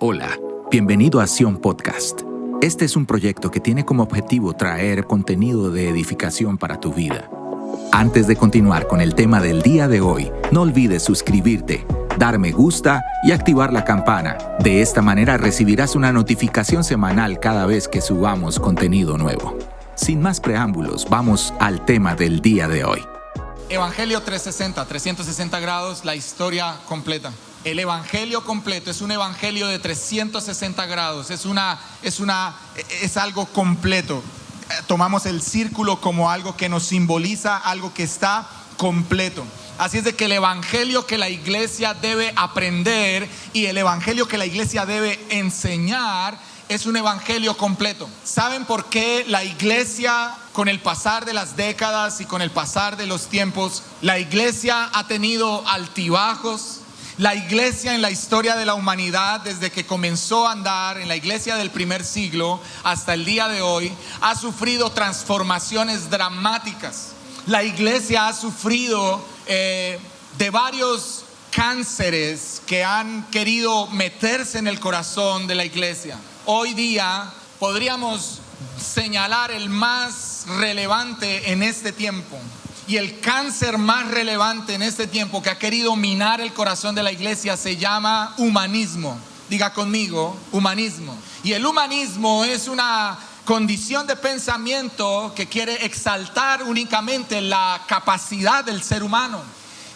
Hola, bienvenido a Sion Podcast. Este es un proyecto que tiene como objetivo traer contenido de edificación para tu vida. Antes de continuar con el tema del día de hoy, no olvides suscribirte, dar me gusta y activar la campana. De esta manera recibirás una notificación semanal cada vez que subamos contenido nuevo. Sin más preámbulos, vamos al tema del día de hoy. Evangelio 360 grados, la historia completa. El evangelio completo es un evangelio de 360 grados, es algo completo. Tomamos el círculo como algo que nos simboliza, algo que está completo. Así es de que el evangelio que la iglesia debe aprender y el evangelio que la iglesia debe enseñar es un evangelio completo. ¿Saben por qué la iglesia, con el pasar de las décadas y con el pasar de los tiempos, la iglesia ha tenido altibajos? La iglesia en la historia de la humanidad, desde que comenzó a andar en la iglesia del primer siglo hasta el día de hoy, ha sufrido transformaciones dramáticas. La iglesia ha sufrido de varios cánceres que han querido meterse en el corazón de la iglesia. Hoy día podríamos señalar el más relevante en este tiempo. Y el cáncer más relevante en este tiempo que ha querido minar el corazón de la iglesia se llama humanismo. Diga conmigo, humanismo. Y el humanismo es una condición de pensamiento que quiere exaltar únicamente la capacidad del ser humano,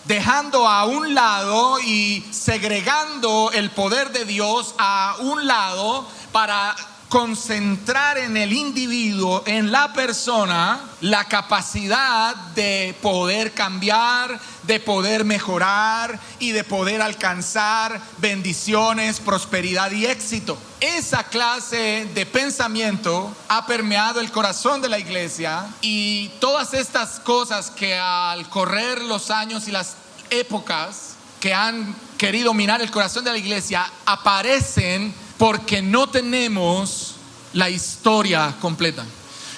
dejando a un lado y segregando el poder de Dios a un lado para concentrar en el individuo, en la persona, la capacidad de poder cambiar, de poder mejorar y de poder alcanzar bendiciones, prosperidad y éxito. Esa clase de pensamiento ha permeado el corazón de la iglesia, y todas estas cosas que al correr los años y las épocas que han querido minar el corazón de la iglesia aparecen porque no tenemos la historia completa.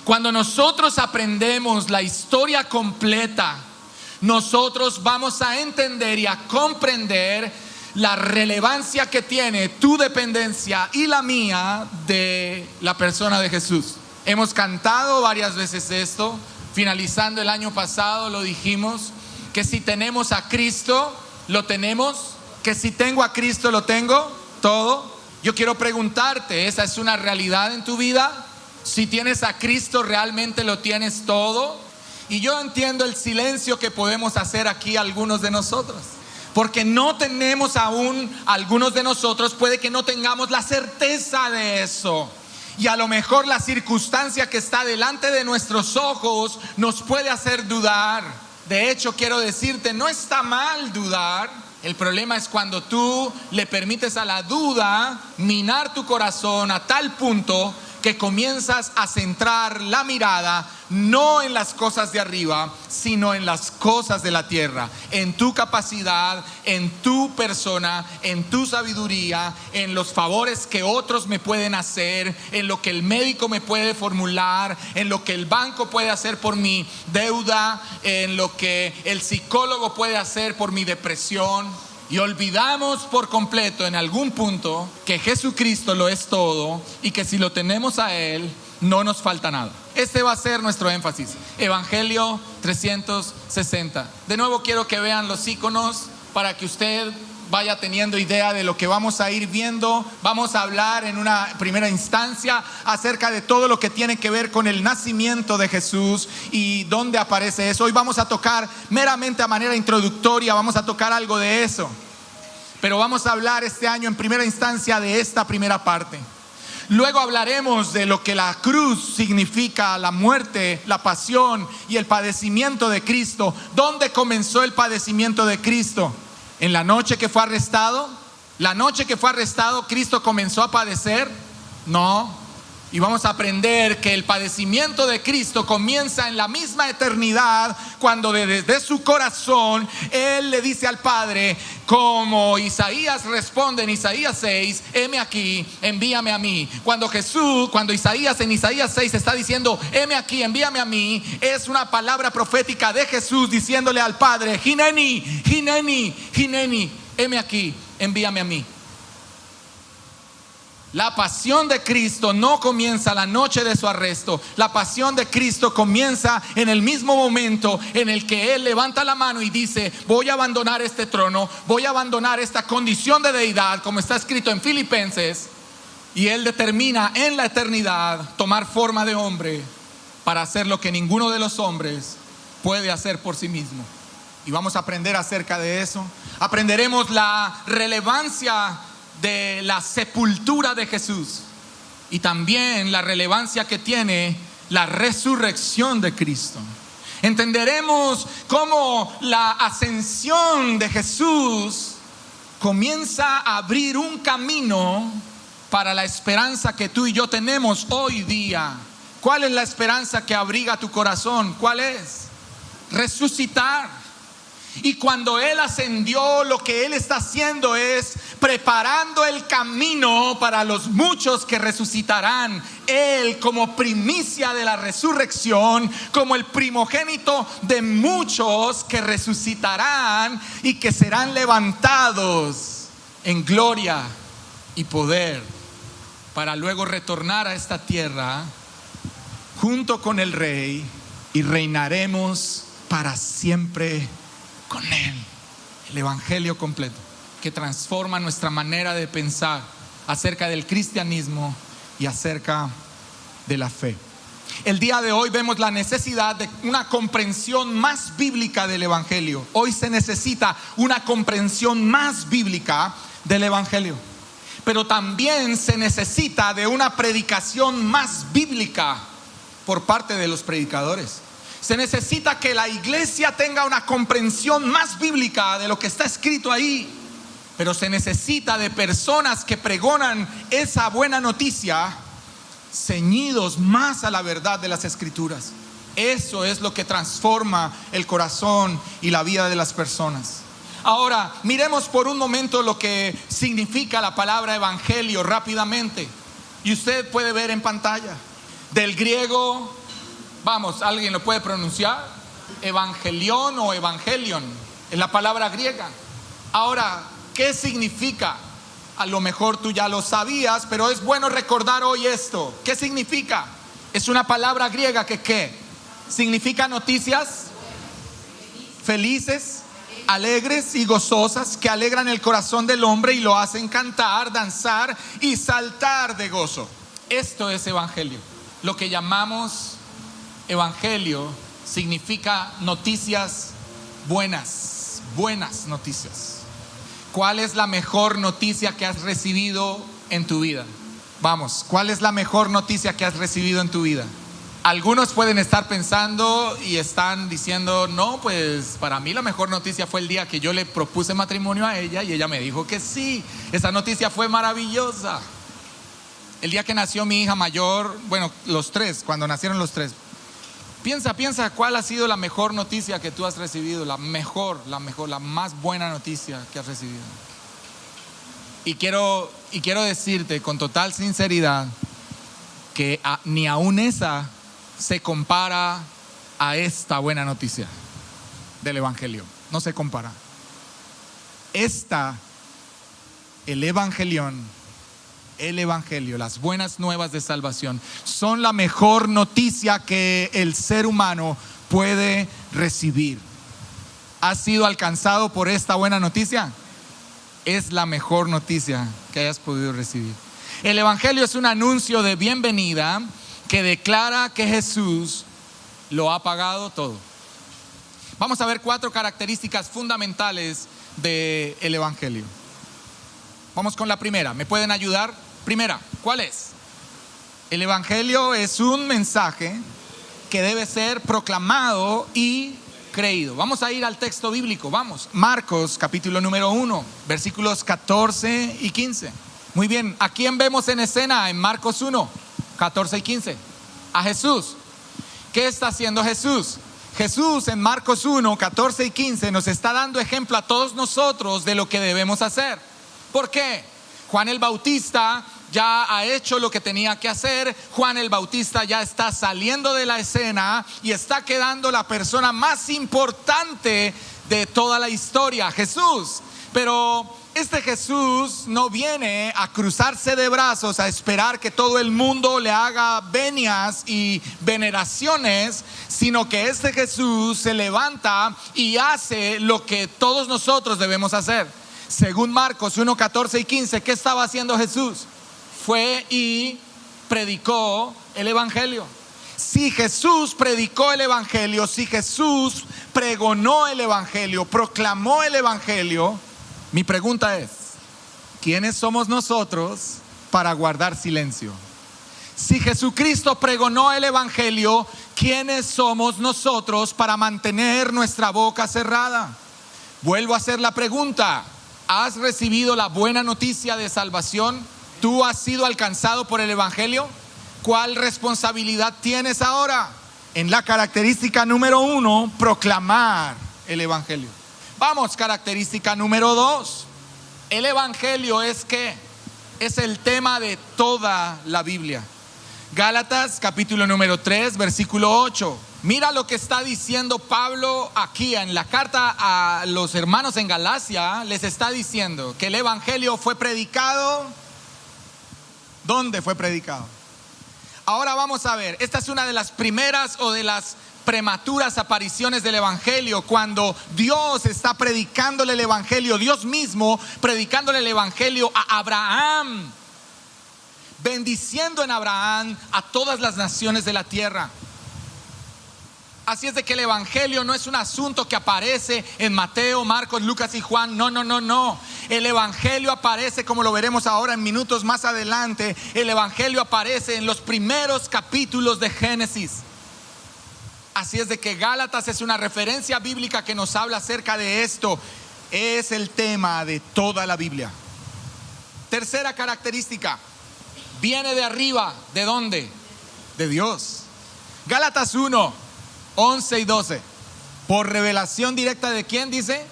Cuando nosotros aprendemos la historia completa, nosotros vamos a entender y a comprender la relevancia que tiene tu dependencia y la mía de la persona de Jesús. Hemos cantado varias veces esto. Finalizando el año pasado lo dijimos, que si tenemos a Cristo, lo tenemos. Que si tengo a Cristo, lo tengo todo. Yo quiero preguntarte, ¿esa es una realidad en tu vida? Si tienes a Cristo, ¿realmente lo tienes todo? Y yo entiendo el silencio que podemos hacer aquí algunos de nosotros, porque no tenemos aún, algunos de nosotros puede que no tengamos la certeza de eso. Y a lo mejor la circunstancia que está delante de nuestros ojos nos puede hacer dudar. De hecho, quiero decirte, no está mal dudar. El problema es cuando tú le permites a la duda minar tu corazón a tal punto que comienzas a centrar la mirada no en las cosas de arriba, sino en las cosas de la tierra, en tu capacidad, en tu persona, en tu sabiduría, en los favores que otros me pueden hacer, en lo que el médico me puede formular, en lo que el banco puede hacer por mi deuda, en lo que el psicólogo puede hacer por mi depresión. Y olvidamos por completo en algún punto que Jesucristo lo es todo y que si lo tenemos a Él, no nos falta nada. Este va a ser nuestro énfasis. Evangelio 360. De nuevo quiero que vean los iconos para que usted vaya teniendo idea de lo que vamos a ir viendo. Vamos a hablar en una primera instancia acerca de todo lo que tiene que ver con el nacimiento de Jesús y dónde aparece eso. Hoy vamos a tocar meramente a manera introductoria, vamos a tocar algo de eso. Pero vamos a hablar este año en primera instancia de esta primera parte. Luego hablaremos de lo que la cruz significa, la muerte, la pasión y el padecimiento de Cristo. ¿Dónde comenzó el padecimiento de Cristo? ¿En la noche que fue arrestado? ¿La noche que fue arrestado Cristo comenzó a padecer? No. Y vamos a aprender que el padecimiento de Cristo comienza en la misma eternidad, cuando desde su corazón Él le dice al Padre, como Isaías responde en Isaías 6, heme aquí, envíame a mí. Cuando Isaías en Isaías 6 está diciendo, heme aquí, envíame a mí, es una palabra profética de Jesús diciéndole al Padre, Hineni, Hineni, Hineni, heme aquí, envíame a mí. La pasión de Cristo no comienza la noche de su arresto. La pasión de Cristo comienza en el mismo momento en el que Él levanta la mano y dice: voy a abandonar este trono, voy a abandonar esta condición de deidad, como está escrito en Filipenses. Y Él determina en la eternidad tomar forma de hombre para hacer lo que ninguno de los hombres puede hacer por sí mismo. Y vamos a aprender acerca de eso. Aprenderemos la relevancia de la sepultura de Jesús y también la relevancia que tiene la resurrección de Cristo. Entenderemos cómo la ascensión de Jesús comienza a abrir un camino para la esperanza que tú y yo tenemos hoy día. ¿Cuál es la esperanza que abriga tu corazón? ¿Cuál es? Resucitar. Y cuando Él ascendió, lo que Él está haciendo es preparando el camino para los muchos que resucitarán. Él, como primicia de la resurrección, como el primogénito de muchos que resucitarán y que serán levantados en gloria y poder, para luego retornar a esta tierra junto con el Rey, y reinaremos para siempre con Él. El evangelio completo que transforma nuestra manera de pensar acerca del cristianismo y acerca de la fe. El día de hoy vemos la necesidad de una comprensión más bíblica del evangelio. Hoy se necesita una comprensión más bíblica del evangelio, pero también se necesita de una predicación más bíblica por parte de los predicadores. Se necesita que la iglesia tenga una comprensión más bíblica de lo que está escrito ahí. Pero se necesita de personas que pregonan esa buena noticia ceñidos más a la verdad de las escrituras. Eso es lo que transforma el corazón y la vida de las personas. Ahora, miremos por un momento lo que significa la palabra evangelio rápidamente. Y usted puede ver en pantalla. Del griego, vamos, ¿alguien lo puede pronunciar? Evangelión o evangelion, es la palabra griega. Ahora, ¿qué significa? A lo mejor tú ya lo sabías, pero es bueno recordar hoy esto. ¿Qué significa? Es una palabra griega que ¿qué? Significa noticias felices, alegres y gozosas, que alegran el corazón del hombre y lo hacen cantar, danzar y saltar de gozo. Esto es evangelio. Lo que llamamos evangelio significa noticias buenas, buenas noticias. ¿Cuál es la mejor noticia que has recibido en tu vida? Vamos, ¿cuál es la mejor noticia que has recibido en tu vida? Algunos pueden estar pensando y están diciendo: no, pues para mí la mejor noticia fue el día que yo le propuse matrimonio a ella y ella me dijo que sí. Esa noticia fue maravillosa. El día que nació mi hija mayor, bueno, los tres, cuando nacieron los tres. Piensa, ¿cuál ha sido la mejor noticia que tú has recibido? La mejor, la más buena noticia que has recibido. Y quiero decirte con total sinceridad que ni aún esa se compara a esta buena noticia del evangelio. No se compara. El evangelio, las buenas nuevas de salvación, son la mejor noticia que el ser humano puede recibir. ¿Has sido alcanzado por esta buena noticia? Es la mejor noticia que hayas podido recibir. El evangelio es un anuncio de bienvenida que declara que Jesús lo ha pagado todo. Vamos a ver 4 características fundamentales del evangelio. Vamos con la primera. ¿Me pueden ayudar? Primera, ¿cuál es? El evangelio es un mensaje que debe ser proclamado y creído. Vamos a ir al texto bíblico. Vamos, Marcos capítulo número 1, versículos 14 y 15. Muy bien, ¿a quién vemos en escena en Marcos 1, 14 y 15? A Jesús. ¿Qué está haciendo Jesús? Jesús en Marcos 1, 14 y 15 nos está dando ejemplo a todos nosotros de lo que debemos hacer. ¿Por qué? Juan el Bautista ya ha hecho lo que tenía que hacer. Juan el Bautista ya está saliendo de la escena y está quedando la persona más importante de toda la historia, Jesús. Pero Este Jesús no viene a cruzarse de brazos, a esperar que todo el mundo le haga venias y veneraciones, sino que este Jesús se levanta y hace lo que todos nosotros debemos hacer. Según Marcos 1, 14 y 15, ¿qué estaba haciendo Jesús? Fue y predicó el evangelio. Si Jesús predicó el evangelio, si Jesús pregonó el evangelio, proclamó el evangelio, mi pregunta es, ¿quiénes somos nosotros para guardar silencio? Si Jesucristo pregonó el evangelio, ¿quiénes somos nosotros para mantener nuestra boca cerrada? Vuelvo a hacer la pregunta, ¿has recibido la buena noticia de salvación? ¿Tú has sido alcanzado por el evangelio? ¿Cuál responsabilidad tienes ahora? En la característica número 1, proclamar el evangelio. Vamos, característica número 2. El evangelio es ¿qué? Es el tema de toda la Biblia. Gálatas capítulo número 3, versículo 8. Mira lo que está diciendo Pablo aquí en la carta a los hermanos en Galacia. Les está diciendo que el evangelio fue predicado. ¿Dónde fue predicado? Ahora vamos a ver, esta es una de las primeras o de las prematuras apariciones del evangelio, cuando Dios está predicándole el evangelio, Dios mismo predicándole el evangelio a Abraham, bendiciendo en Abraham a todas las naciones de la tierra. Así es de que el evangelio no es un asunto que aparece en Mateo, Marcos, Lucas y Juan. No. El evangelio aparece, como lo veremos ahora en minutos más adelante, el evangelio aparece en los primeros capítulos de Génesis. Así es de que Gálatas es una referencia bíblica que nos habla acerca de esto. Es el tema de toda la Biblia. Tercera característica, viene de arriba. ¿De dónde? De Dios. Gálatas 1, 11 y 12. Por revelación directa de ¿quién dice?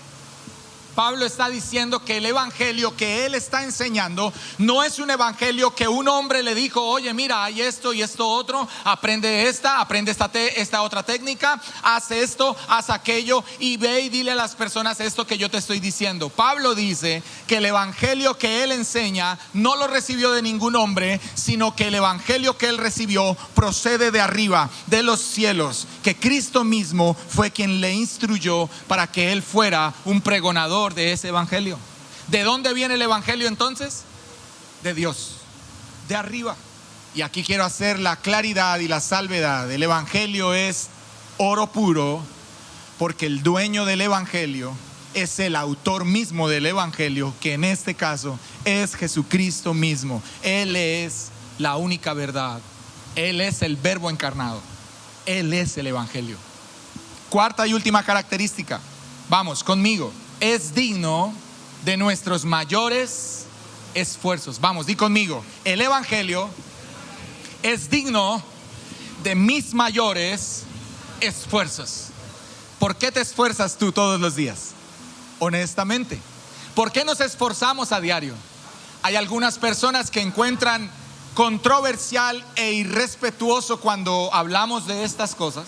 Pablo está diciendo que el evangelio que él está enseñando no es un evangelio que un hombre le dijo, oye, mira, hay esto y esto otro, aprende esta otra técnica, haz esto, haz aquello y ve y dile a las personas esto que yo te estoy diciendo. Pablo dice que el evangelio que él enseña no lo recibió de ningún hombre, sino que el evangelio que él recibió procede de arriba, de los cielos, que Cristo mismo fue quien le instruyó para que él fuera un pregonador de ese evangelio. ¿De dónde viene el evangelio entonces? De Dios, de arriba. Y aquí quiero hacer la claridad y la salvedad. El evangelio es oro puro, porque el dueño del evangelio es el autor mismo del evangelio, que en este caso es Jesucristo mismo. Él es la única verdad. Él es el verbo encarnado. Él es el evangelio. Cuarta y última característica. Vamos conmigo. Es digno de nuestros mayores esfuerzos. Vamos, di conmigo. El evangelio es digno de mis mayores esfuerzos. ¿Por qué te esfuerzas tú todos los días? Honestamente, ¿por qué nos esforzamos a diario? Hay algunas personas que encuentran controversial e irrespetuoso cuando hablamos de estas cosas,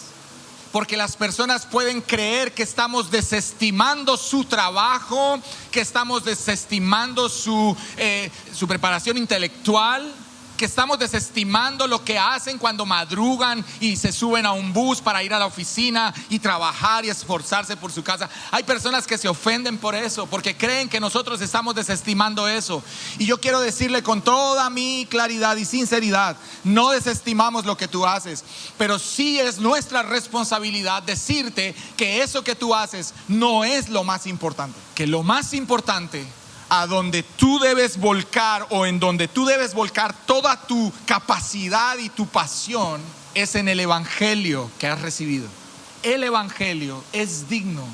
porque las personas pueden creer que estamos desestimando su trabajo, que estamos desestimando su preparación intelectual, que estamos desestimando lo que hacen cuando madrugan y se suben a un bus para ir a la oficina y trabajar y esforzarse por su casa. Hay personas que se ofenden por eso, porque creen que nosotros estamos desestimando eso. Y yo quiero decirle con toda mi claridad y sinceridad, no desestimamos lo que tú haces, pero sí es nuestra responsabilidad decirte que eso que tú haces no es lo más importante. Que lo más importante, a donde tú debes volcar o en donde tú debes volcar toda tu capacidad y tu pasión, es en el evangelio que has recibido. El evangelio es digno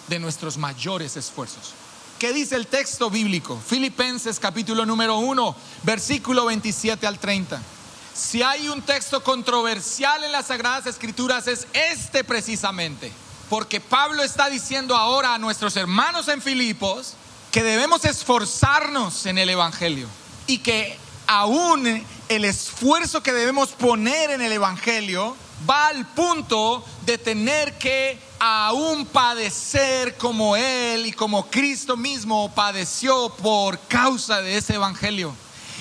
de nuestros mayores esfuerzos. ¿Qué dice el texto bíblico? Filipenses capítulo número 1, versículo 27 al 30. Si hay un texto controversial en las Sagradas Escrituras, es este precisamente, porque Pablo está diciendo ahora a nuestros hermanos en Filipos que debemos esforzarnos en el evangelio, y que aún el esfuerzo que debemos poner en el evangelio va al punto de tener que aún padecer como Él y como Cristo mismo padeció por causa de ese evangelio.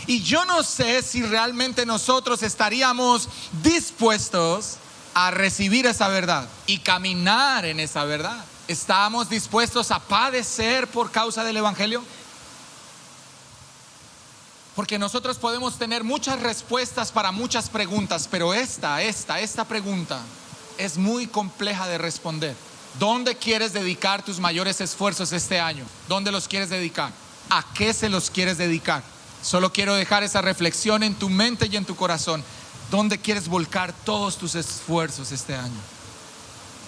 Y yo no sé si realmente nosotros estaríamos dispuestos a recibir esa verdad y caminar en esa verdad. ¿Estamos dispuestos a padecer por causa del evangelio? Porque nosotros podemos tener muchas respuestas para muchas preguntas, pero esta pregunta es muy compleja de responder. ¿Dónde quieres dedicar tus mayores esfuerzos este año? ¿Dónde los quieres dedicar? ¿A qué se los quieres dedicar? Solo quiero dejar esa reflexión en tu mente y en tu corazón. ¿Dónde quieres volcar todos tus esfuerzos este año?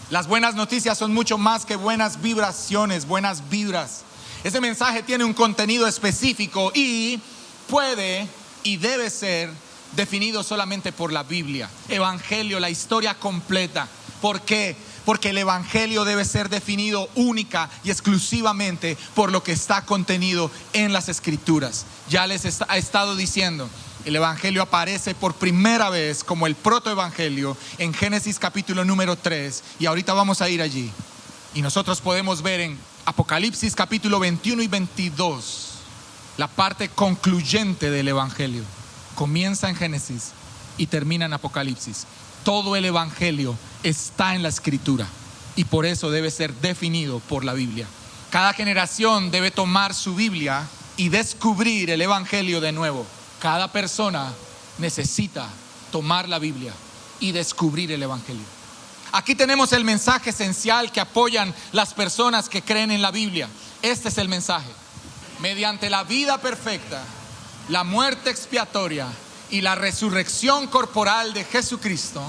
Las buenas noticias son mucho más que buenas vibraciones, buenas vibras. Ese mensaje tiene un contenido específico y puede y debe ser definido solamente por la Biblia. Evangelio, la historia completa. ¿Por qué? Porque el evangelio debe ser definido única y exclusivamente por lo que está contenido en las escrituras. Ya les he estado diciendo, el evangelio aparece por primera vez como el protoevangelio en Génesis capítulo número 3, y ahorita vamos a ir allí. Y nosotros podemos ver en Apocalipsis capítulo 21 y 22 la parte concluyente del evangelio. Comienza en Génesis y termina en Apocalipsis. Todo el evangelio está en la escritura y por eso debe ser definido por la Biblia. Cada generación debe tomar su Biblia y descubrir el evangelio de nuevo. Cada persona necesita tomar la Biblia y descubrir el evangelio. Aquí tenemos el mensaje esencial que apoyan las personas que creen en la Biblia. Este es el mensaje. Mediante la vida perfecta, la muerte expiatoria y la resurrección corporal de Jesucristo,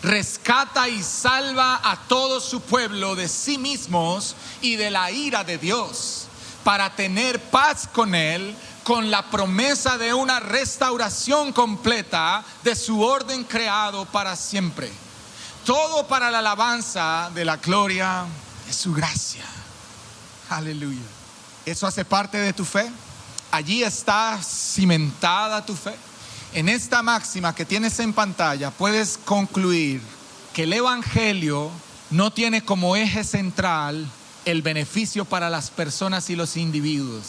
rescata y salva a todo su pueblo de sí mismos y de la ira de Dios, para tener paz con Él, con la promesa de una restauración completa de su orden creado para siempre. Todo para la alabanza de la gloria de su gracia. Aleluya. ¿Eso hace parte de tu fe? Allí está cimentada tu fe. En esta máxima que tienes en pantalla puedes concluir que el evangelio no tiene como eje central el beneficio para las personas y los individuos,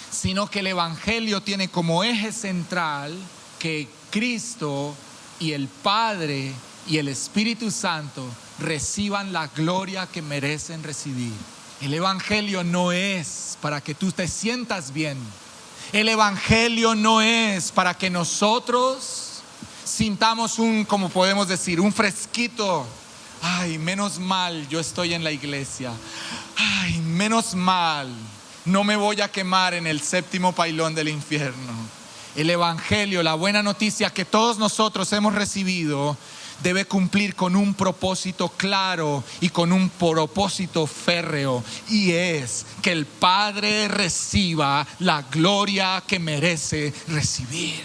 sino que el evangelio tiene como eje central que Cristo y el Padre y el Espíritu Santo reciban la gloria que merecen recibir. El evangelio no es para que tú te sientas bien. El evangelio no es para que nosotros sintamos como podemos decir, un fresquito. Ay, menos mal yo estoy en la iglesia. Ay, menos mal no me voy a quemar en el séptimo pailón del infierno. El evangelio, la buena noticia que todos nosotros hemos recibido, debe cumplir con un propósito claro y con un propósito férreo, y es que el Padre reciba la gloria que merece recibir.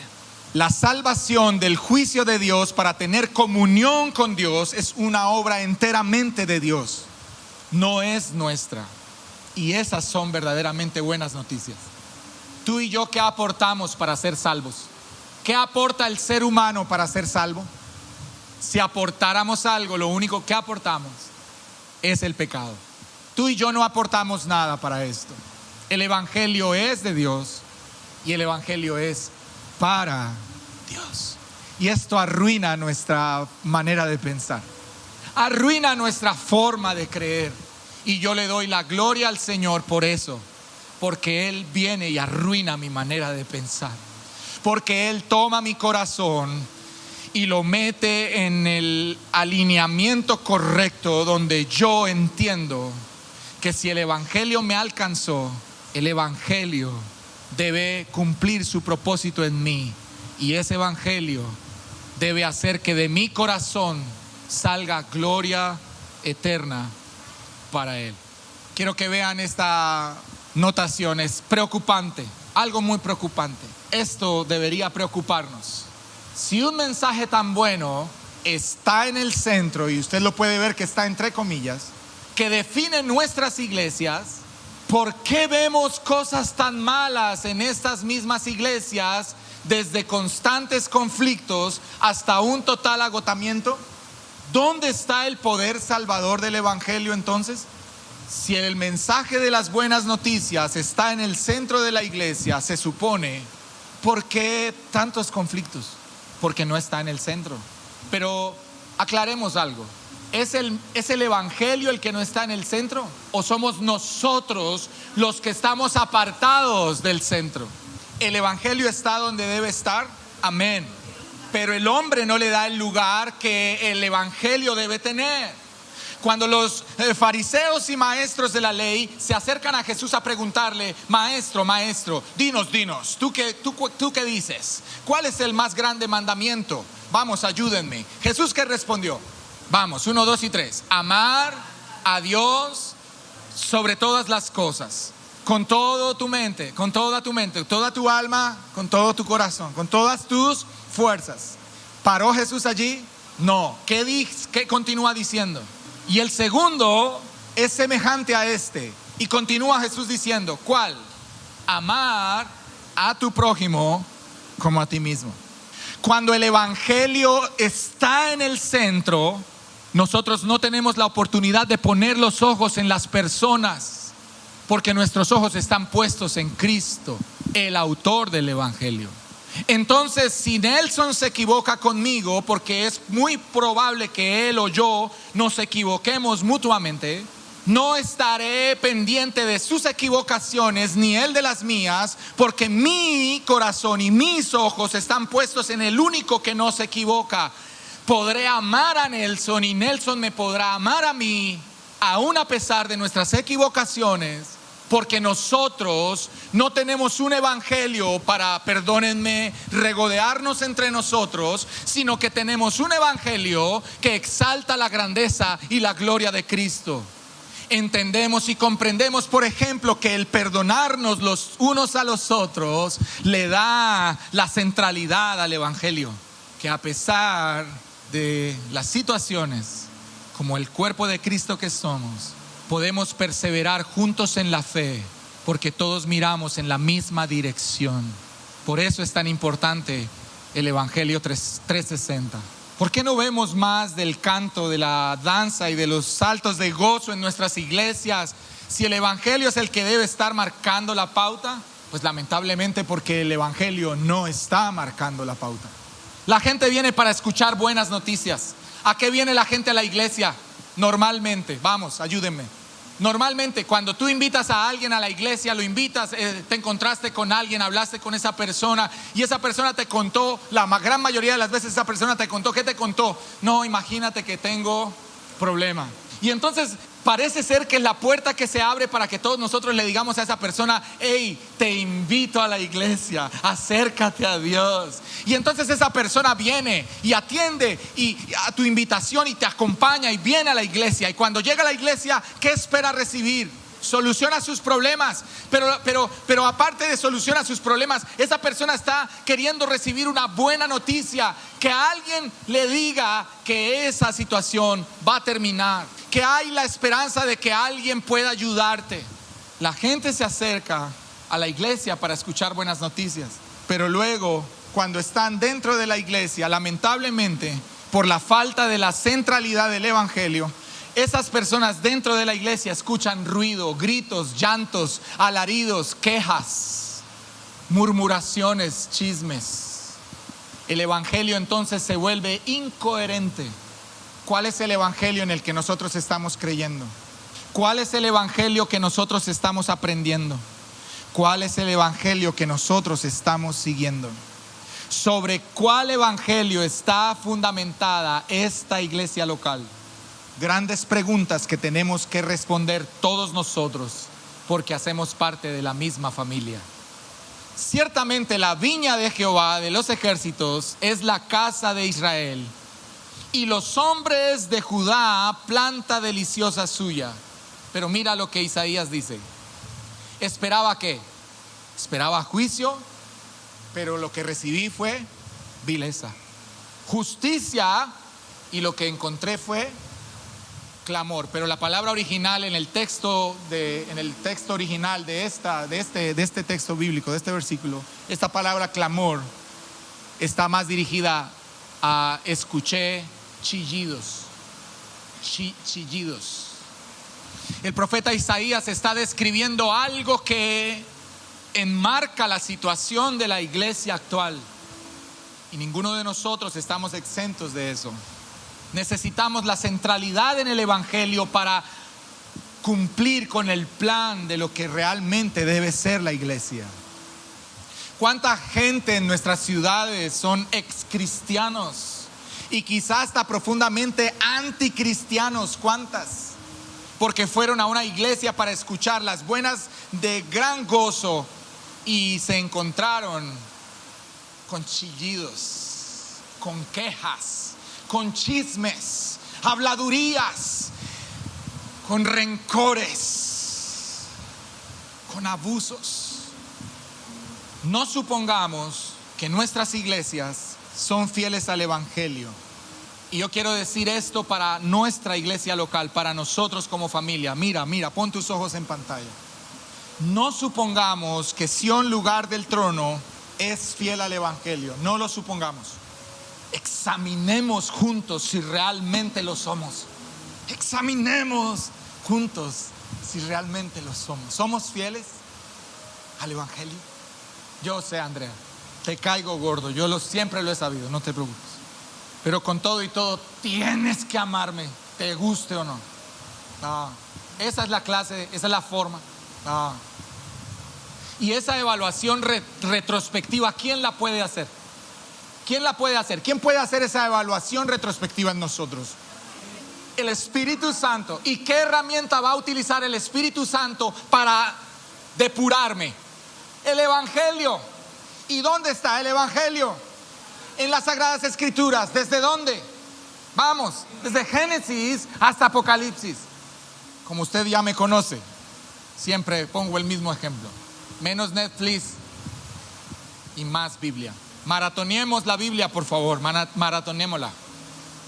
La salvación del juicio de Dios para tener comunión con Dios es una obra enteramente de Dios, no es nuestra, y esas son verdaderamente buenas noticias. Tú y yo, ¿qué aportamos para ser salvos? ¿Qué aporta el ser humano para ser salvo? Si aportáramos algo, lo único que aportamos es el pecado. Tú y yo no aportamos nada para esto. El evangelio es de Dios y el evangelio es para Dios. Y esto arruina nuestra manera de pensar, arruina nuestra forma de creer. Y yo le doy la gloria al Señor por eso, porque Él viene y arruina mi manera de pensar, porque Él toma mi corazón y lo mete en el alineamiento correcto, donde yo entiendo que si el evangelio me alcanzó, el evangelio debe cumplir su propósito en mí, y ese evangelio debe hacer que de mi corazón salga gloria eterna para Él. Quiero que vean esta notación, es preocupante, algo muy preocupante. Esto debería preocuparnos. Si un mensaje tan bueno está en el centro, y usted lo puede ver que está entre comillas, que define nuestras iglesias, ¿por qué vemos cosas tan malas en estas mismas iglesias, desde constantes conflictos hasta un total agotamiento? ¿Dónde está el poder salvador del evangelio entonces? Si el mensaje de las buenas noticias está en el centro de la iglesia, se supone, ¿por qué tantos conflictos? Porque no está en el centro. Pero aclaremos algo. ¿Es el evangelio el que no está en el centro? ¿O somos nosotros los que estamos apartados del centro? El evangelio está donde debe estar, amén. Pero el hombre no le da el lugar que el evangelio debe tener. Cuando los fariseos y maestros de la ley se acercan a Jesús a preguntarle: maestro, dinos, ¿tú qué dices? ¿Cuál es el más grande mandamiento? Vamos, ayúdenme. Jesús, ¿qué respondió? Vamos, 1, 2 y 3. Amar a Dios sobre todas las cosas, con toda tu mente, toda tu alma, con todo tu corazón, con todas tus fuerzas. ¿Paró Jesús allí? No. ¿Qué continúa diciendo? Y el segundo es semejante a este. Y continúa Jesús diciendo: ¿cuál? Amar a tu prójimo como a ti mismo. Cuando el evangelio está en el centro, nosotros no tenemos la oportunidad de poner los ojos en las personas, porque nuestros ojos están puestos en Cristo, el autor del evangelio. Entonces, si Nelson se equivoca conmigo, porque es muy probable que él o yo nos equivoquemos mutuamente, no estaré pendiente de sus equivocaciones ni él de las mías, porque mi corazón y mis ojos están puestos en el único que no se equivoca. Podré amar a Nelson y Nelson me podrá amar a mí, aún a pesar de nuestras equivocaciones, porque nosotros no tenemos un evangelio para, perdónenme, regodearnos entre nosotros, sino que tenemos un evangelio que exalta la grandeza y la gloria de Cristo. Entendemos y comprendemos, por ejemplo, que el perdonarnos los unos a los otros le da la centralidad al evangelio, que a pesar de las situaciones, como el cuerpo de Cristo que somos, podemos perseverar juntos en la fe, porque todos miramos en la misma dirección. Por eso es tan importante el Evangelio 360. ¿Por qué no vemos más del canto, de la danza y de los saltos de gozo en nuestras iglesias? Si el Evangelio es el que debe estar marcando la pauta, pues lamentablemente porque el Evangelio no está marcando la pauta. La gente viene para escuchar buenas noticias. ¿A qué viene la gente a la iglesia? Normalmente, vamos, ayúdenme. Normalmente cuando tú invitas a alguien a la iglesia, lo invitas, te encontraste con alguien, hablaste con esa persona y esa persona te contó, la gran mayoría de las veces esa persona te contó. ¿Qué te contó? No, imagínate que tengo problema. Y entonces parece ser que es la puerta que se abre para que todos nosotros le digamos a esa persona: hey, te invito a la iglesia, acércate a Dios. Y entonces esa persona viene y atiende a tu invitación y te acompaña y viene a la iglesia. Y cuando llega a la iglesia, ¿qué espera recibir? Soluciona sus problemas, pero aparte de solucionar sus problemas, esa persona está queriendo recibir una buena noticia, que alguien le diga que esa situación va a terminar, que hay la esperanza de que alguien pueda ayudarte. La gente se acerca a la iglesia para escuchar buenas noticias, pero luego, cuando están dentro de la iglesia, lamentablemente, por la falta de la centralidad del evangelio, esas personas dentro de la iglesia escuchan ruido, gritos, llantos, alaridos, quejas, murmuraciones, chismes. El evangelio entonces se vuelve incoherente. ¿Cuál es el evangelio en el que nosotros estamos creyendo? ¿Cuál es el evangelio que nosotros estamos aprendiendo? ¿Cuál es el evangelio que nosotros estamos siguiendo? ¿Sobre cuál evangelio está fundamentada esta iglesia local? Grandes preguntas que tenemos que responder todos nosotros, porque hacemos parte de la misma familia. Ciertamente la viña de Jehová de los ejércitos es la casa de Israel, y los hombres de Judá planta deliciosa suya. Pero mira lo que Isaías dice. ¿Esperaba qué? Esperaba juicio, pero lo que recibí fue vileza. Justicia, y lo que encontré fue clamor. Pero la palabra original en el texto original de este texto bíblico, de este versículo, esta palabra clamor está más dirigida a escuché chillidos. chillidos. El profeta Isaías está describiendo algo que enmarca la situación de la iglesia actual. Y ninguno de nosotros estamos exentos de eso. Necesitamos la centralidad en el evangelio para cumplir con el plan de lo que realmente debe ser la iglesia. ¿Cuánta gente en nuestras ciudades son excristianos y quizás hasta profundamente anticristianos? ¿Cuántas? Porque fueron a una iglesia para escuchar las buenas de gran gozo y se encontraron con chillidos, con quejas, con chismes, habladurías, con rencores, con abusos. No supongamos que nuestras iglesias son fieles al evangelio. Y yo quiero decir esto para nuestra iglesia local, para nosotros como familia. Mira, pon tus ojos en pantalla. No supongamos que Sión, lugar del trono, es fiel al evangelio. No lo supongamos. Examinemos juntos si realmente lo somos. Examinemos juntos si realmente lo somos. ¿Somos fieles al evangelio? Yo sé, Andrea, te caigo gordo. Siempre lo he sabido, no te preocupes. Pero con todo y todo tienes que amarme, te guste o no. No, esa es la clase, esa es la forma. No. Y esa evaluación retrospectiva, ¿quién la puede hacer? ¿Quién la puede hacer? ¿Quién puede hacer esa evaluación retrospectiva en nosotros? El Espíritu Santo. ¿Y qué herramienta va a utilizar el Espíritu Santo para depurarme? El evangelio. ¿Y dónde está el evangelio? En las Sagradas Escrituras. ¿Desde dónde? Vamos, desde Génesis hasta Apocalipsis. Como usted ya me conoce, siempre pongo el mismo ejemplo. Menos Netflix y más Biblia. Maratoneemos la Biblia, por favor. Maratoneémosla.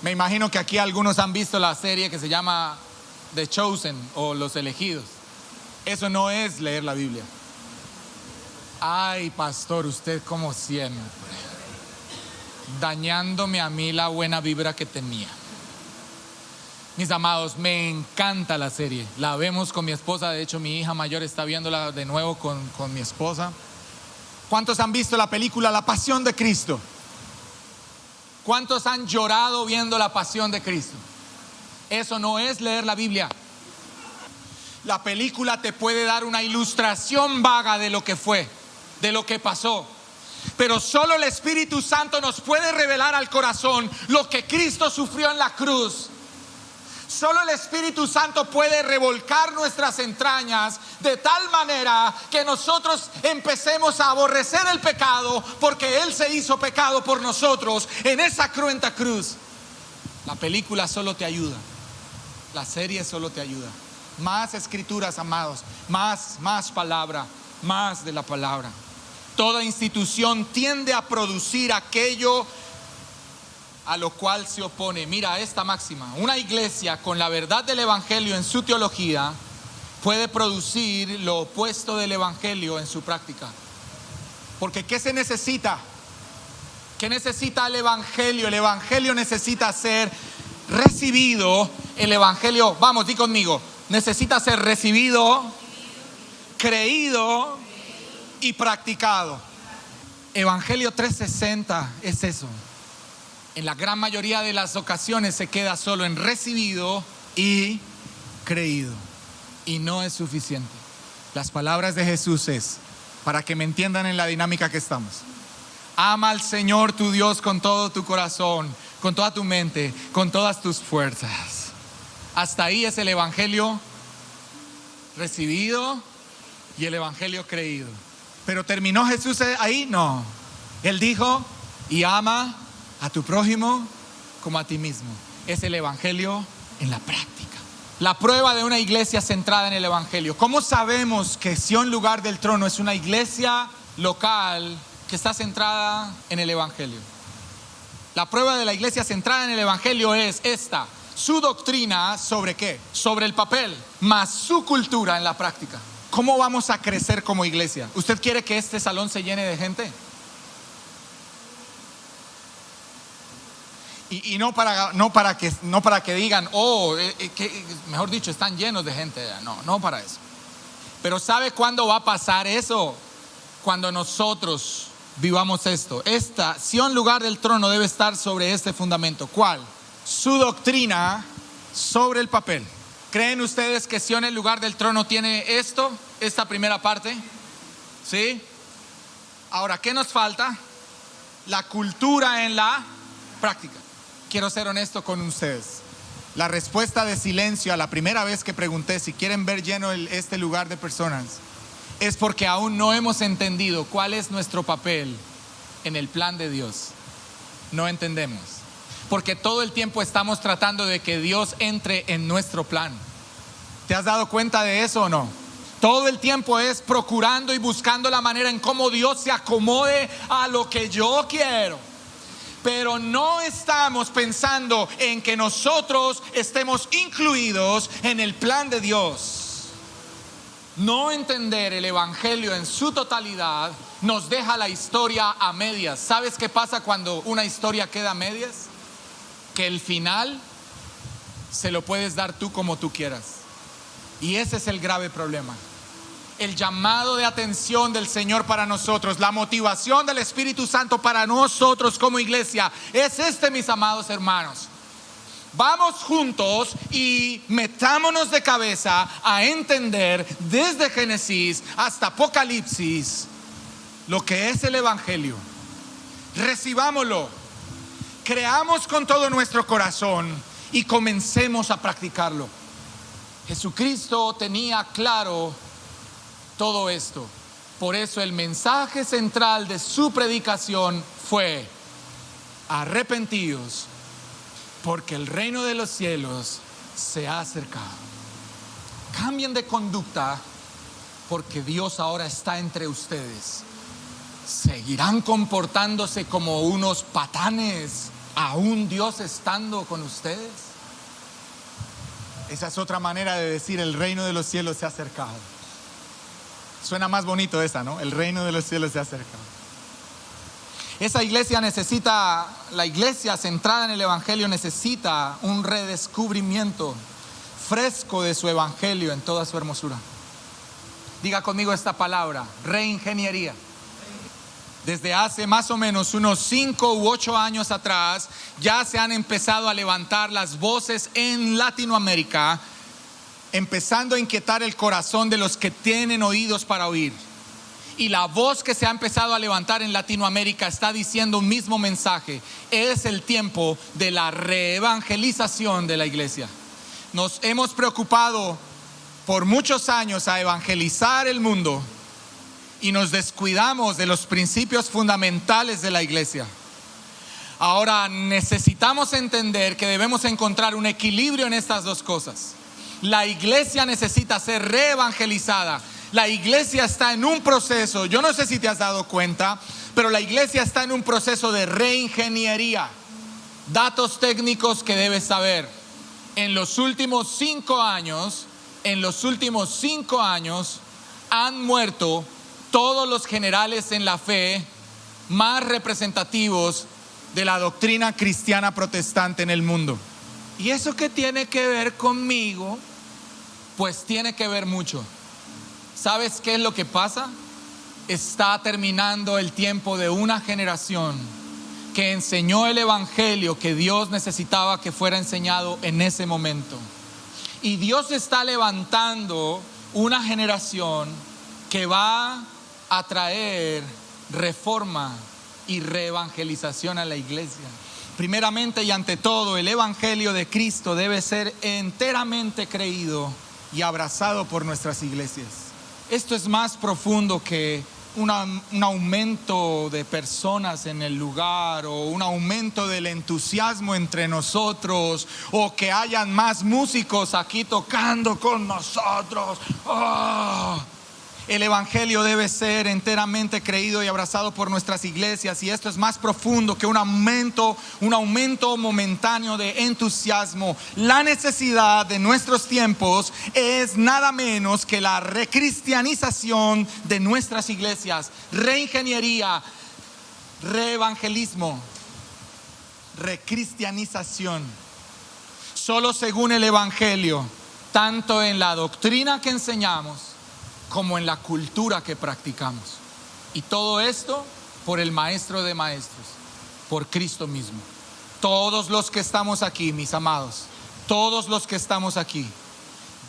Me imagino que aquí algunos han visto la serie que se llama The Chosen o Los Elegidos. Eso no es leer la Biblia. Ay, pastor, usted como siempre, dañándome a mí la buena vibra que tenía. Mis amados, me encanta la serie. La vemos con mi esposa. De hecho, mi hija mayor está viéndola de nuevo con mi esposa. ¿Cuántos han visto la película La Pasión de Cristo? ¿Cuántos han llorado viendo La Pasión de Cristo? Eso no es leer la Biblia. La película te puede dar una ilustración vaga de lo que fue, de lo que pasó. Pero solo el Espíritu Santo nos puede revelar al corazón lo que Cristo sufrió en la cruz. Solo el Espíritu Santo puede revolcar nuestras entrañas de tal manera que nosotros empecemos a aborrecer el pecado, porque Él se hizo pecado por nosotros en esa cruenta cruz. La película solo te ayuda. La serie solo te ayuda. Más escrituras, amados. Más palabra. Más de la palabra. Toda institución tiende a producir aquello a lo cual se opone. Mira esta máxima: una iglesia con la verdad del evangelio en su teología puede producir lo opuesto del evangelio en su práctica. Porque ¿qué se necesita? ¿Qué necesita el evangelio? El evangelio necesita ser recibido. El evangelio, vamos, di conmigo, necesita ser recibido, creído y practicado. Evangelio 360 es eso. En la gran mayoría de las ocasiones se queda solo en recibido y creído. Y no es suficiente. Las palabras de Jesús es, para que me entiendan en la dinámica que estamos: ama al Señor tu Dios con todo tu corazón, con toda tu mente, con todas tus fuerzas. Hasta ahí es el evangelio recibido y el evangelio creído. Pero ¿terminó Jesús ahí? No. Él dijo: y ama a tu prójimo como a ti mismo. Es el evangelio en la práctica. La prueba de una iglesia centrada en el evangelio. ¿Cómo sabemos que Sión, lugar del trono, es una iglesia local que está centrada en el evangelio? La prueba de la iglesia centrada en el evangelio es esta: su doctrina sobre qué, sobre el papel, más su cultura en la práctica. ¿Cómo vamos a crecer como iglesia? ¿Usted quiere que este salón se llene de gente? Y no para que digan, mejor dicho, están llenos de gente. No para eso. Pero ¿sabe cuándo va a pasar eso? Cuando nosotros vivamos esto. Esta Sion, lugar del trono, debe estar sobre este fundamento. ¿Cuál? Su doctrina sobre el papel. ¿Creen ustedes que Sion, el lugar del trono, tiene esta primera parte? ¿Sí? Ahora, ¿qué nos falta? La cultura en la práctica. Quiero ser honesto con ustedes. La respuesta de silencio a la primera vez que pregunté si quieren ver lleno este lugar de personas es porque aún no hemos entendido cuál es nuestro papel en el plan de Dios. No entendemos. Porque todo el tiempo estamos tratando de que Dios entre en nuestro plan. ¿Te has dado cuenta de eso o no? Todo el tiempo es procurando y buscando la manera en cómo Dios se acomode a lo que yo quiero. Pero no estamos pensando en que nosotros estemos incluidos en el plan de Dios. No entender el evangelio en su totalidad nos deja la historia a medias. ¿Sabes qué pasa cuando una historia queda a medias? Que el final se lo puedes dar tú como tú quieras. Y ese es el grave problema. El llamado de atención del Señor para nosotros, la motivación del Espíritu Santo para nosotros como iglesia es mis amados hermanos. Vamos juntos y metámonos de cabeza a entender desde Génesis hasta Apocalipsis lo que es el evangelio. Recibámoslo, creamos con todo nuestro corazón y comencemos a practicarlo. Jesucristo tenía claro todo esto. Por eso el mensaje central de su predicación fue: arrepentíos, porque el reino de los cielos se ha acercado. Cambien de conducta, porque Dios ahora está entre ustedes. ¿Seguirán comportándose como unos patanes, aún Dios estando con ustedes? Esa es otra manera de decir: el reino de los cielos se ha acercado. Suena más bonito esa, ¿no? El reino de los cielos se ha acercado. Esa iglesia la iglesia centrada en el evangelio necesita un redescubrimiento fresco de su evangelio en toda su hermosura. Diga conmigo esta palabra: reingeniería. Desde hace más o menos unos 5 u 8 años atrás ya se han empezado a levantar las voces en Latinoamérica, empezando a inquietar el corazón de los que tienen oídos para oír. Y la voz que se ha empezado a levantar en Latinoamérica está diciendo un mismo mensaje: es el tiempo de la reevangelización de la iglesia. Nos hemos preocupado por muchos años a evangelizar el mundo y nos descuidamos de los principios fundamentales de la iglesia. Ahora necesitamos entender que debemos encontrar un equilibrio en estas dos cosas. La iglesia necesita ser reevangelizada. La iglesia está en un proceso, yo no sé si te has dado cuenta, pero la iglesia está en un proceso de reingeniería. Datos técnicos que debes saber: en los últimos 5 años han muerto todos los generales en la fe más representativos de la doctrina cristiana protestante en el mundo. ¿Y eso qué tiene que ver conmigo? Pues tiene que ver mucho. ¿Sabes qué es lo que pasa? Está terminando el tiempo de una generación que enseñó el evangelio que Dios necesitaba que fuera enseñado en ese momento. Y Dios está levantando una generación que va a traer reforma y reevangelización a la iglesia. Primeramente y ante todo, el evangelio de Cristo debe ser enteramente creído y abrazado por nuestras iglesias. Esto es más profundo que un aumento de personas en el lugar, o un aumento del entusiasmo entre nosotros, o que hayan más músicos aquí tocando con nosotros. El evangelio debe ser enteramente creído y abrazado por nuestras iglesias, y esto es más profundo que un aumento momentáneo de entusiasmo. La necesidad de nuestros tiempos es nada menos que la recristianización de nuestras iglesias, reingeniería, reevangelismo. recristianización. Solo según el Evangelio, tanto en la doctrina que enseñamos como en la cultura que practicamos. Y todo esto por el Maestro de Maestros, por Cristo mismo. Todos los que estamos aquí, mis amados, todos los que estamos aquí,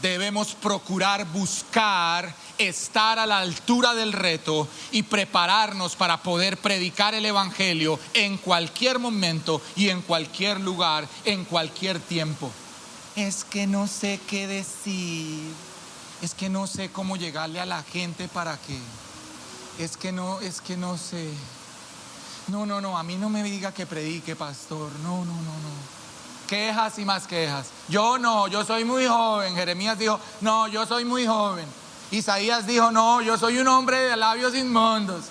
debemos procurar buscar estar a la altura del reto y prepararnos para poder predicar el Evangelio en cualquier momento y en cualquier lugar, en cualquier tiempo. Es que no sé qué decir, es que no sé cómo llegarle a la gente para qué, es que no sé. No, a mí no me diga que predique, pastor, no. Quejas y más quejas. Yo soy muy joven. Jeremías dijo, no, yo soy muy joven. Isaías dijo, no, yo soy un hombre de labios inmundos.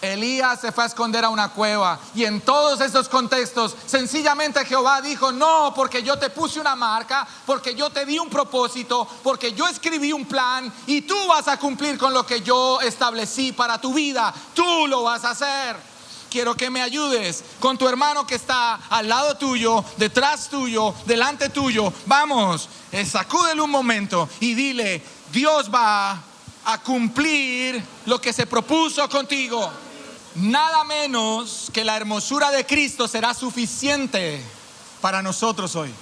Elías se fue a esconder a una cueva. Y en todos esos contextos, sencillamente Jehová dijo, no, porque yo te puse una marca, porque yo te di un propósito, porque yo escribí un plan y tú vas a cumplir con lo que yo establecí para tu vida. Tú lo vas a hacer. Quiero que me ayudes con tu hermano que está al lado tuyo, detrás tuyo, delante tuyo. Vamos, sacúdele un momento y dile, Dios va a cumplir lo que se propuso contigo. Nada menos que la hermosura de Cristo será suficiente para nosotros hoy.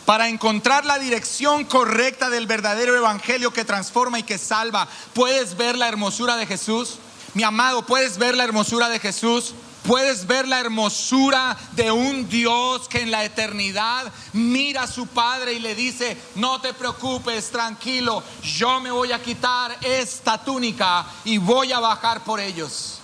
Para encontrar la dirección correcta del verdadero evangelio que transforma y que salva. ¿Puedes ver la hermosura de Jesús? Mi amado, ¿puedes ver la hermosura de Jesús? Puedes ver la hermosura de un Dios que en la eternidad mira a su Padre y le dice, no te preocupes, tranquilo, yo me voy a quitar esta túnica y voy a bajar por ellos.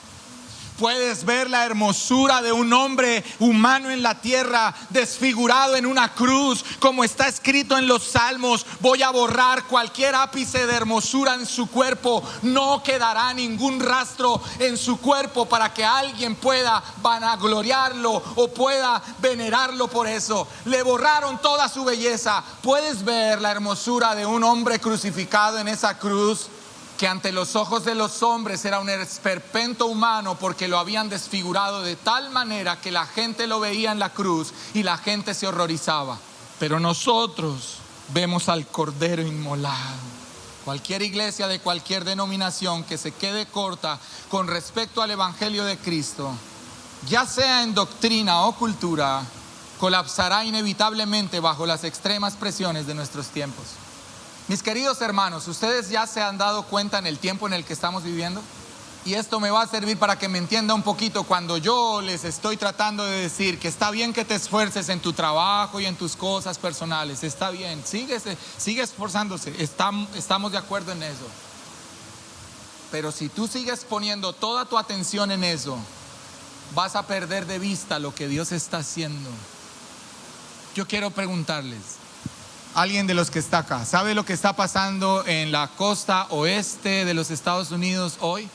Puedes ver la hermosura de un hombre humano en la tierra, desfigurado en una cruz, como está escrito en los Salmos. Voy a borrar cualquier ápice de hermosura en su cuerpo. No quedará ningún rastro en su cuerpo para que alguien pueda vanagloriarlo o pueda venerarlo por eso. Le borraron toda su belleza. Puedes ver la hermosura de un hombre crucificado en esa cruz, que ante los ojos de los hombres era un esperpento humano, porque lo habían desfigurado de tal manera que la gente lo veía en la cruz y la gente se horrorizaba. Pero nosotros vemos al Cordero inmolado. Cualquier iglesia de cualquier denominación que se quede corta con respecto al Evangelio de Cristo, ya sea en doctrina o cultura, colapsará inevitablemente bajo las extremas presiones de nuestros tiempos. Mis queridos hermanos, ustedes ya se han dado cuenta en el tiempo en el que estamos viviendo, y esto me va a servir para que me entienda un poquito cuando yo les estoy tratando de decir que está bien que te esfuerces en tu trabajo y en tus cosas personales. Está bien, sigue esforzándose, estamos de acuerdo en eso. Pero si tú sigues poniendo toda tu atención en eso, vas a perder de vista lo que Dios está haciendo. Yo quiero preguntarles, alguien de los que está acá, ¿sabe lo que está pasando en la costa oeste de los Estados Unidos hoy?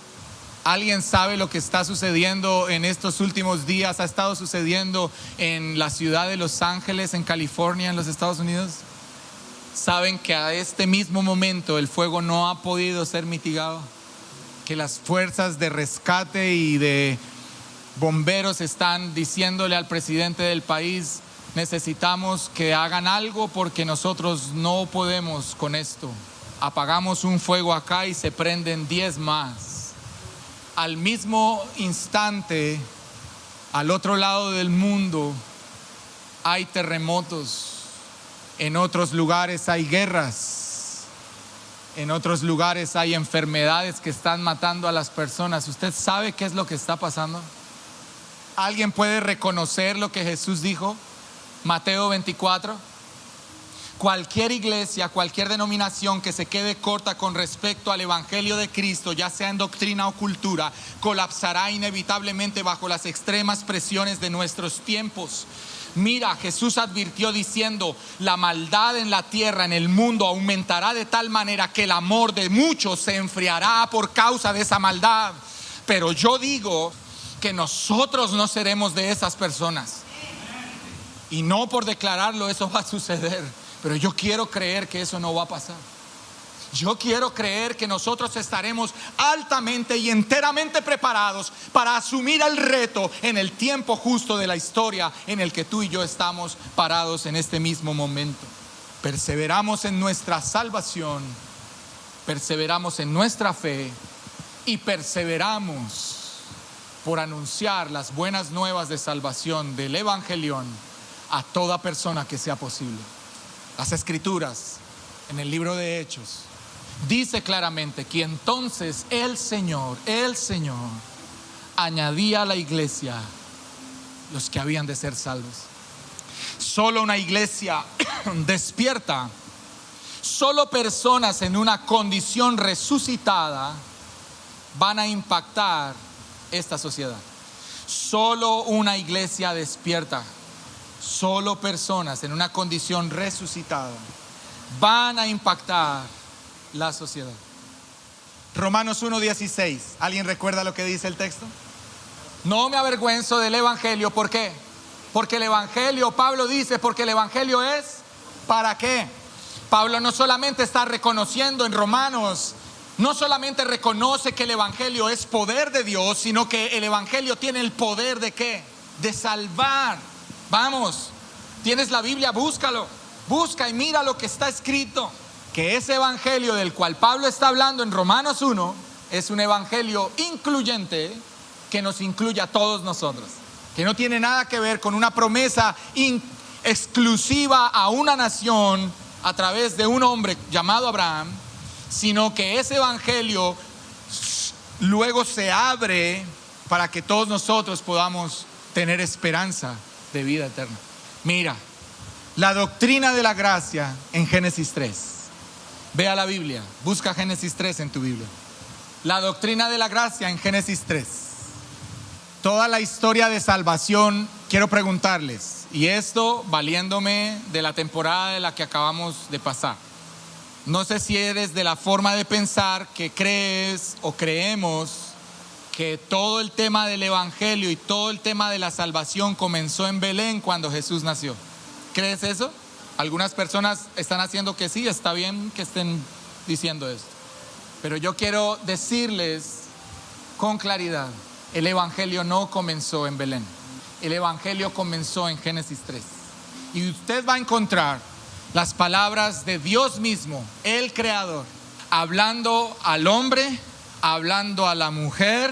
¿Alguien sabe lo que está sucediendo en estos últimos días? ¿Ha estado sucediendo en la ciudad de Los Ángeles, en California, en los Estados Unidos? ¿Saben que a este mismo momento el fuego no ha podido ser mitigado? Que las fuerzas de rescate y de bomberos están diciéndole al presidente del país, necesitamos que hagan algo porque nosotros no podemos con esto. Apagamos un fuego acá y se prenden 10 más. Al mismo instante, al otro lado del mundo, hay terremotos. En otros lugares hay guerras. En otros lugares hay enfermedades que están matando a las personas. ¿Usted sabe qué es lo que está pasando? ¿Alguien puede reconocer lo que Jesús dijo? Mateo 24. Cualquier iglesia, cualquier denominación que se quede corta con respecto al Evangelio de Cristo, ya sea en doctrina o cultura, colapsará inevitablemente bajo las extremas presiones de nuestros tiempos. Mira, Jesús advirtió diciendo, la maldad en la tierra, en el mundo, aumentará de tal manera que el amor de muchos se enfriará por causa de esa maldad. Pero yo digo que nosotros no seremos de esas personas. Y no por declararlo eso va a suceder, pero yo quiero creer que eso no va a pasar. Yo quiero creer que nosotros estaremos altamente y enteramente preparados para asumir el reto en el tiempo justo de la historia en el que tú y yo estamos parados en este mismo momento. Perseveramos en nuestra salvación, perseveramos en nuestra fe y perseveramos por anunciar las buenas nuevas de salvación del Evangelión a toda persona que sea posible. Las Escrituras en el libro de Hechos dice claramente que entonces el Señor añadía a la iglesia los que habían de ser salvos. Solo una iglesia despierta, solo personas en una condición resucitada van a impactar esta sociedad. Solo una iglesia despierta, solo personas en una condición resucitada van a impactar la sociedad. Romanos 1:16. ¿Alguien recuerda lo que dice el texto? No me avergüenzo del evangelio. ¿Por qué? Porque el evangelio, Pablo dice, porque el evangelio es ¿para qué? Pablo no solamente está reconociendo en Romanos, no solamente reconoce que el evangelio es poder de Dios, sino que el evangelio tiene el poder de ¿qué? De salvar. Vamos, tienes la Biblia, búscalo, busca y mira lo que está escrito. Que ese evangelio del cual Pablo está hablando en Romanos 1 es un evangelio incluyente que nos incluye a todos nosotros, que no tiene nada que ver con una promesa exclusiva a una nación a través de un hombre llamado Abraham, sino que ese evangelio luego se abre para que todos nosotros podamos tener esperanza de vida eterna. Mira, la doctrina de la gracia en Génesis 3. Ve a la Biblia, busca Génesis 3 en tu Biblia. La doctrina de la gracia en Génesis 3. Toda la historia de salvación, quiero preguntarles, y esto valiéndome de la temporada de la que acabamos de pasar. No sé si eres de la forma de pensar que crees o creemos que todo el tema del evangelio y todo el tema de la salvación comenzó en Belén cuando Jesús nació. ¿Crees eso? Algunas personas están haciendo que sí, está bien que estén diciendo esto. Pero yo quiero decirles con claridad, el evangelio no comenzó en Belén. El evangelio comenzó en Génesis 3. Y usted va a encontrar las palabras de Dios mismo, el Creador, hablando al hombre, hablando a la mujer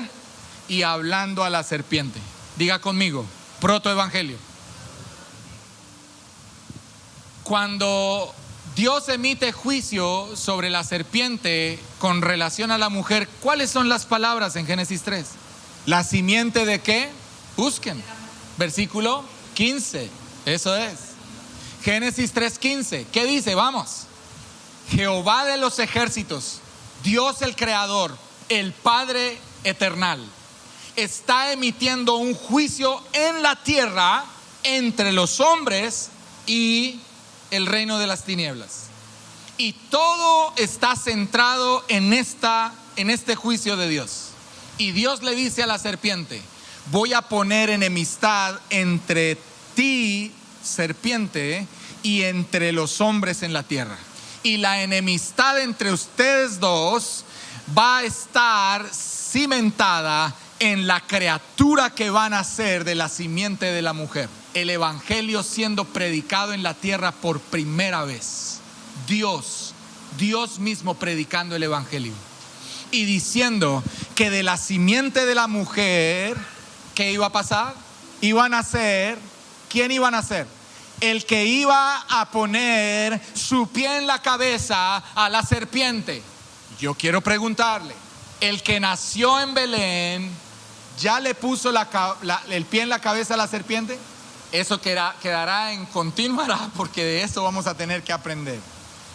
y hablando a la serpiente. Diga conmigo, protoevangelio. Cuando Dios emite juicio sobre la serpiente con relación a la mujer, ¿cuáles son las palabras en Génesis 3? ¿La simiente de qué? Busquen. Versículo 15. Eso es. Génesis 3:15. ¿Qué dice? Vamos. Jehová de los ejércitos, Dios el Creador, el Padre eternal, está emitiendo un juicio en la tierra entre los hombres y el reino de las tinieblas. Y todo está centrado en este juicio de Dios. Y Dios le dice a la serpiente: voy a poner enemistad entre ti, serpiente, y entre los hombres en la tierra. Y la enemistad entre ustedes dos va a estar cimentada en la criatura que van a ser de la simiente de la mujer. El evangelio siendo predicado en la tierra por primera vez. Dios mismo predicando el evangelio y diciendo que de la simiente de la mujer, ¿qué iba a pasar? Iban a ser, ¿quién iban a ser? El que iba a poner su pie en la cabeza a la serpiente. Yo quiero preguntarle, el que nació en Belén, ¿ya le puso el pie en la cabeza a la serpiente? Eso quedará en continuará, porque de eso vamos a tener que aprender.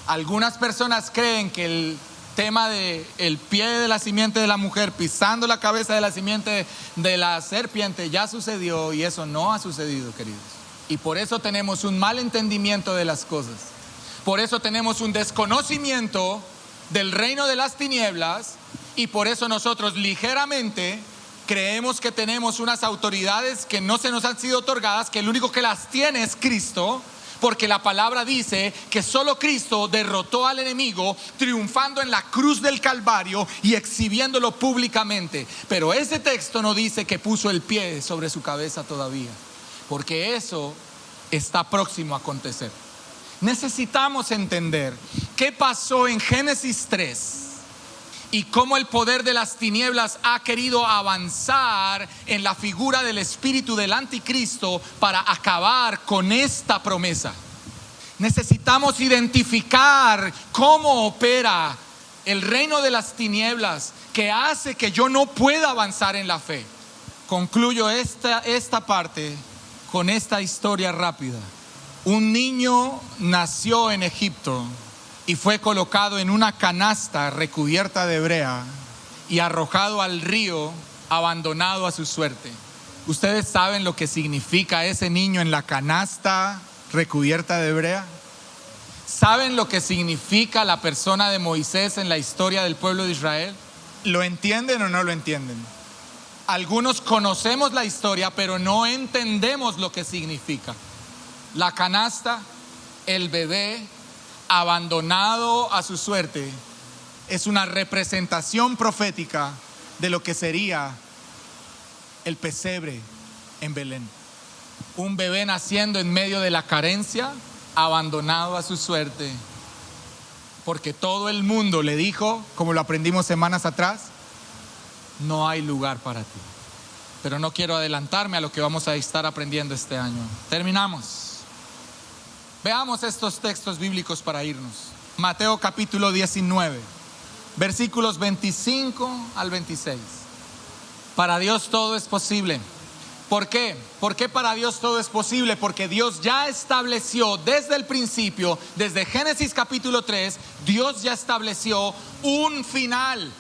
Algunas personas creen que el tema de el pie de la simiente de la mujer pisando la cabeza de la simiente de la serpiente ya sucedió, y eso no ha sucedido, queridos. Y por eso tenemos un mal entendimiento de las cosas. Por eso tenemos un desconocimiento del reino de las tinieblas, y por eso nosotros ligeramente creemos que tenemos unas autoridades que no se nos han sido otorgadas, que el único que las tiene es Cristo, Porque la palabra dice que solo Cristo derrotó al enemigo, triunfando en la cruz del Calvario y exhibiéndolo públicamente. Pero ese texto no dice que puso el pie sobre su cabeza todavía, porque eso está próximo a acontecer. Necesitamos entender qué pasó en Génesis 3 y cómo el poder de las tinieblas ha querido avanzar en la figura del espíritu del anticristo para acabar con esta promesa. Necesitamos identificar cómo opera el reino de las tinieblas que hace que yo no pueda avanzar en la fe. Concluyo esta parte con esta historia rápida. Un niño nació en Egipto y fue colocado en una canasta recubierta de brea y arrojado al río, abandonado a su suerte. ¿Ustedes saben lo que significa ese niño en la canasta recubierta de brea? ¿Saben lo que significa la persona de Moisés en la historia del pueblo de Israel? ¿Lo entienden o no lo entienden? Algunos conocemos la historia, pero no entendemos lo que significa. La canasta, el bebé abandonado a su suerte, es una representación profética de lo que sería el pesebre en Belén. Un bebé naciendo en medio de la carencia, abandonado a su suerte, porque todo el mundo le dijo, como lo aprendimos semanas atrás, no hay lugar para ti. Pero no quiero adelantarme a lo que vamos a estar aprendiendo este año. Terminamos. Veamos estos textos bíblicos para irnos. Mateo capítulo 19, versículos 25 al 26. Para Dios todo es posible. ¿Por qué? ¿Por qué para Dios todo es posible? Porque Dios ya estableció desde el principio, desde Génesis capítulo 3, Dios ya estableció un final.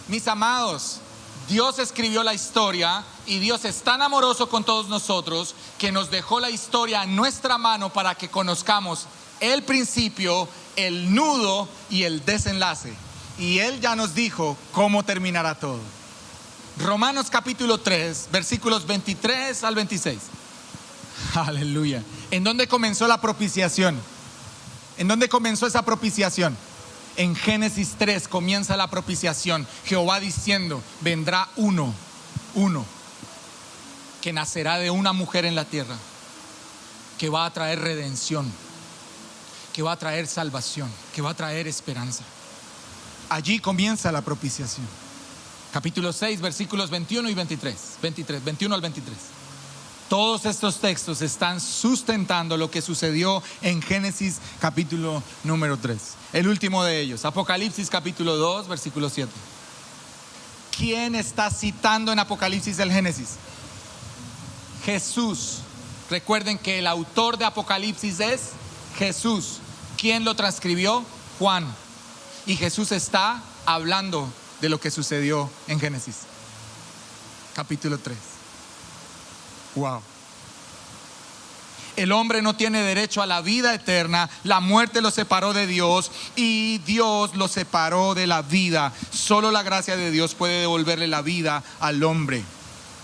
Mis amados, Dios escribió la historia y Dios es tan amoroso con todos nosotros que nos dejó la historia en nuestra mano para que conozcamos el principio, el nudo y el desenlace. Y Él ya nos dijo cómo terminará todo. Romanos capítulo 3, versículos 23 al 26. Aleluya. ¿En dónde comenzó la propiciación? ¿En dónde comenzó esa propiciación? En Génesis 3 comienza la propiciación. Jehová diciendo, vendrá uno que nacerá de una mujer en la tierra, que va a traer redención, que va a traer salvación, que va a traer esperanza. Allí comienza la propiciación. Capítulo 6, versículos 21 y 21 al 23. Todos estos textos están sustentando lo que sucedió en Génesis capítulo número 3. El último de ellos, Apocalipsis capítulo 2, versículo 7. ¿Quién está citando en Apocalipsis el Génesis? Jesús. Recuerden que el autor de Apocalipsis es Jesús. ¿Quién lo transcribió? Juan. Y Jesús está hablando de lo que sucedió en Génesis capítulo 3. Wow. El hombre no tiene derecho a la vida eterna. La muerte lo separó de Dios y Dios lo separó de la vida. Solo la gracia de Dios puede devolverle la vida al hombre.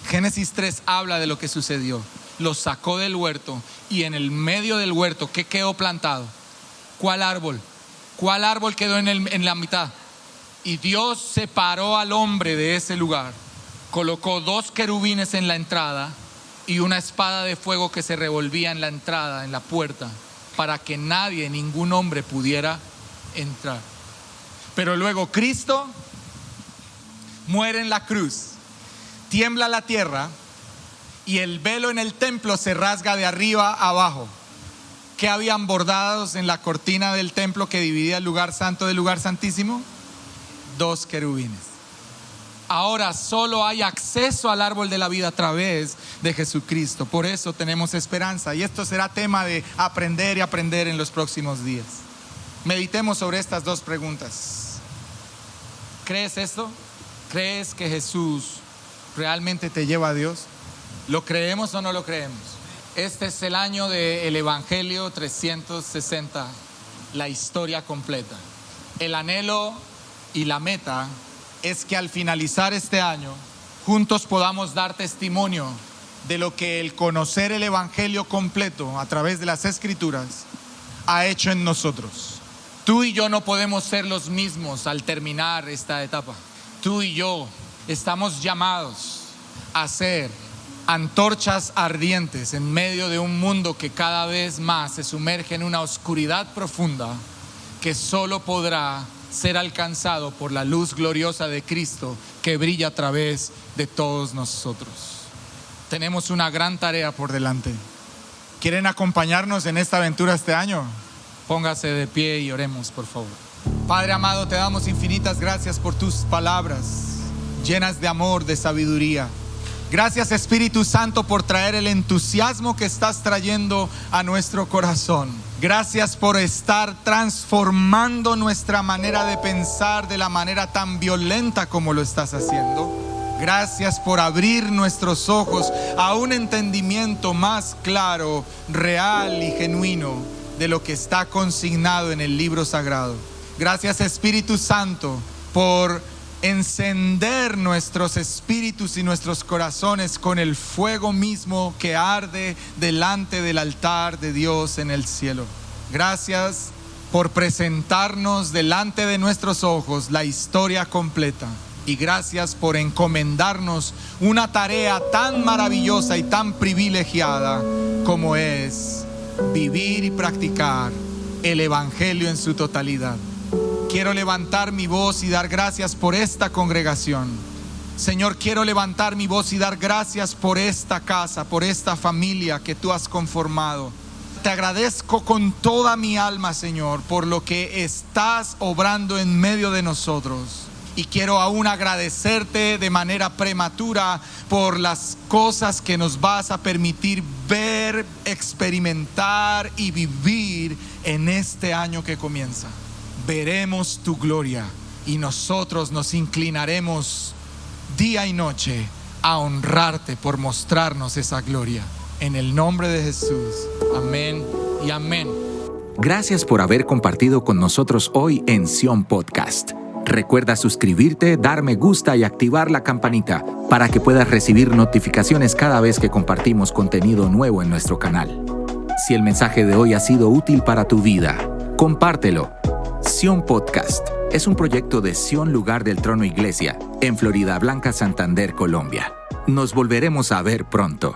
Génesis 3 habla de lo que sucedió. Lo sacó del huerto y en el medio del huerto, ¿qué quedó plantado? ¿Cuál árbol? ¿Cuál árbol quedó en la mitad? Y Dios separó al hombre de ese lugar. Colocó 2 querubines en la entrada y una espada de fuego que se revolvía en la entrada, en la puerta, para que nadie, ningún hombre pudiera entrar. Pero luego Cristo muere en la cruz, tiembla la tierra y el velo en el templo se rasga de arriba a abajo. ¿Qué habían bordados en la cortina del templo que dividía el lugar santo del lugar santísimo? 2 querubines. Ahora solo hay acceso al árbol de la vida a través de Jesucristo. Por eso tenemos esperanza. Y esto será tema de aprender y aprender en los próximos días. Meditemos sobre estas 2 preguntas. ¿Crees esto? ¿Crees que Jesús realmente te lleva a Dios? ¿Lo creemos o no lo creemos? Este es el año del Evangelio 360, la historia completa. El anhelo y la meta es que al finalizar este año juntos podamos dar testimonio de lo que el conocer el Evangelio completo a través de las Escrituras ha hecho en nosotros. Tú y yo no podemos ser los mismos al terminar esta etapa. Tú y yo estamos llamados a ser antorchas ardientes en medio de un mundo que cada vez más se sumerge en una oscuridad profunda que solo podrá ser alcanzado por la luz gloriosa de Cristo que brilla a través de todos nosotros. Tenemos una gran tarea por delante. ¿Quieren acompañarnos en esta aventura este año? Póngase de pie y oremos, por favor. Padre amado, te damos infinitas gracias por tus palabras llenas de amor, de sabiduría. Gracias, Espíritu Santo, por traer el entusiasmo que estás trayendo a nuestro corazón. Gracias por estar transformando nuestra manera de pensar de la manera tan violenta como lo estás haciendo. Gracias por abrir nuestros ojos a un entendimiento más claro, real y genuino de lo que está consignado en el libro sagrado. Gracias, Espíritu Santo, por encender nuestros espíritus y nuestros corazones con el fuego mismo que arde delante del altar de Dios en el cielo. Gracias por presentarnos delante de nuestros ojos la historia completa. Y gracias por encomendarnos una tarea tan maravillosa y tan privilegiada como es vivir y practicar el Evangelio en su totalidad. Quiero levantar mi voz y dar gracias por esta congregación. Señor, quiero levantar mi voz y dar gracias por esta casa, por esta familia que tú has conformado. Te agradezco con toda mi alma, Señor, por lo que estás obrando en medio de nosotros. Y quiero aún agradecerte de manera prematura por las cosas que nos vas a permitir ver, experimentar y vivir en este año que comienza. Veremos tu gloria y nosotros nos inclinaremos día y noche a honrarte por mostrarnos esa gloria. En el nombre de Jesús. Amén y amén. Gracias por haber compartido con nosotros hoy en Sion Podcast. Recuerda suscribirte, dar me gusta y activar la campanita para que puedas recibir notificaciones cada vez que compartimos contenido nuevo en nuestro canal. Si el mensaje de hoy ha sido útil para tu vida, compártelo. Sion Podcast es un proyecto de Sion Lugar del Trono Iglesia en Floridablanca, Santander, Colombia. Nos volveremos a ver pronto.